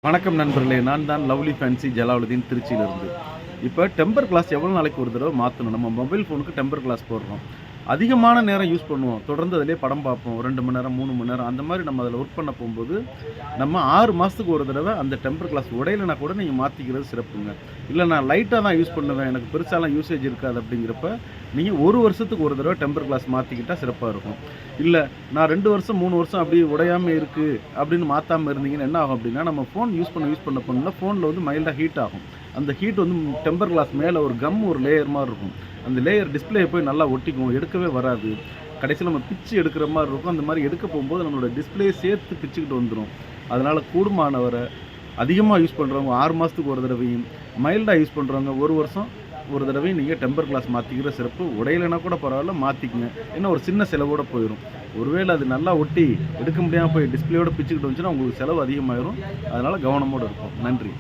வணக்கம் நண்பர்களே, நான் தான் லவ்லி ஃபேன்சி ஜலாலுதீன் திருச்சியிலிருந்து. இப்போ டெம்பர் கிளாஸ் எவ்வளோ நாளைக்கு ஒரு தடவை மாற்றணும்? நம்ம மொபைல் ஃபோனுக்கு டெம்பர் கிளாஸ் போடுறோம். அதிகமான நேரம் யூஸ் பண்ணுவோம். தொடர்ந்து அதிலேயே படம் பார்ப்போம். 2 மணி நேரம், 3 மணி நேரம் அந்த மாதிரி நம்ம அதில் ஒர்க் பண்ண போகும்போது, நம்ம 6 மாதத்துக்கு ஒரு தடவை அந்த டெம்பர் கிளாஸ் உடையலைனா கூட நீங்கள் மாற்றிக்கிறது சிறப்புங்க. இல்லை நான் லைட்டாக தான் யூஸ் பண்ணுவேன், எனக்கு பெருசாலாம் யூசேஜ் இருக்காது அப்படிங்கிறப்ப, நீங்கள் 1 வருஷத்துக்கு ஒரு தடவை டெம்பர் கிளாஸ் மாற்றிக்கிட்டா சிறப்பாக இருக்கும். இல்லை நான் 2 வருஷம், 3 வருஷம் அப்படியே உடையாமல் இருக்குது அப்படின்னு மாற்றாமல் இருந்தீங்கன்னா என்ன ஆகும் அப்படின்னா, நம்ம ஃபோன் யூஸ் பண்ண ஃபோனில் வந்து மைல்டாக ஹீட் ஆகும். அந்த ஹீட் வந்து டெம்பர் கிளாஸ் மேலே ஒரு லேயர் மாதிரி இருக்கும். அந்த லேயர் டிஸ்பிளேயை போய் நல்லா ஒட்டிக்கும், எடுக்கவே வராது. கடைசியில் நம்ம பிச்சு எடுக்கிற மாதிரி இருக்கும். அந்த மாதிரி எடுக்க போகும்போது நம்மளோட டிஸ்பிளேயை சேர்த்து பிச்சுக்கிட்டு வந்துடும். அதனால் கூடுமானவரை அதிகமாக யூஸ் பண்ணுறவங்க 6 மாதத்துக்கு ஒரு தடவையும், மைல்டாக யூஸ் பண்ணுறவங்க 1 வருஷம் ஒரு தடவையும் நீங்கள் டெம்பர் கிளாஸ் மாற்றிக்கிற சிறப்பு. உடையலைனா கூட பரவாயில்ல, மாற்றிக்குங்க. ஏன்னா ஒரு சின்ன செலவோடு போயிடும். ஒருவேளை அது நல்லா ஒட்டி எடுக்க முடியாமல் போய் டிஸ்பிளேயோட பிச்சுக்கிட்டு வந்துச்சுன்னா உங்களுக்கு செலவு அதிகமாகிடும். அதனால் கவனமோடு இருக்கும். நன்றி.